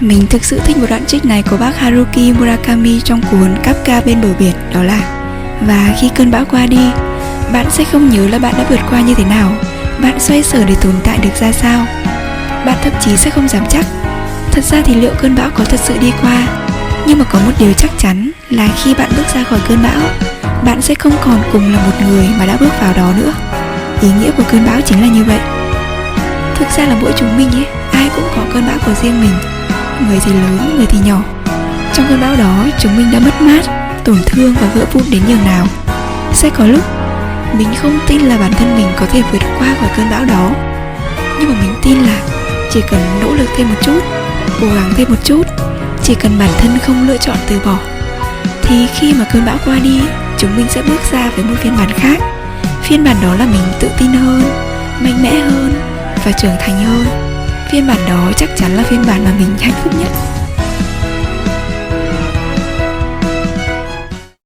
Mình thực sự thích một đoạn trích này của bác Haruki Murakami trong cuốn Kafka bên bờ biển, đó là: và khi cơn bão qua đi, bạn sẽ không nhớ là bạn đã vượt qua như thế nào, bạn xoay sở để tồn tại được ra sao. Bạn thậm chí sẽ không dám chắc thật ra thì liệu cơn bão có thật sự đi qua. Nhưng mà có một điều chắc chắn là khi bạn bước ra khỏi cơn bão, bạn sẽ không còn cùng là một người mà đã bước vào đó nữa. Ý nghĩa của cơn bão chính là như vậy. Thực ra là mỗi chúng mình ấy, ai cũng có cơn bão của riêng mình. Người thì lớn, người thì nhỏ. Trong cơn bão đó, chúng mình đã mất mát, tổn thương và vỡ vụn đến nhường nào. Sẽ có lúc mình không tin là bản thân mình có thể vượt qua khỏi cơn bão đó. Nhưng mà mình tin là chỉ cần nỗ lực thêm một chút, cố gắng thêm một chút, chỉ cần bản thân không lựa chọn từ bỏ, thì khi mà cơn bão qua đi, chúng mình sẽ bước ra với một phiên bản khác. Phiên bản đó là mình tự tin hơn, mạnh mẽ hơn và trưởng thành hơn. Phiên bản đó chắc chắn là phiên bản mà mình hạnh phúc nhất.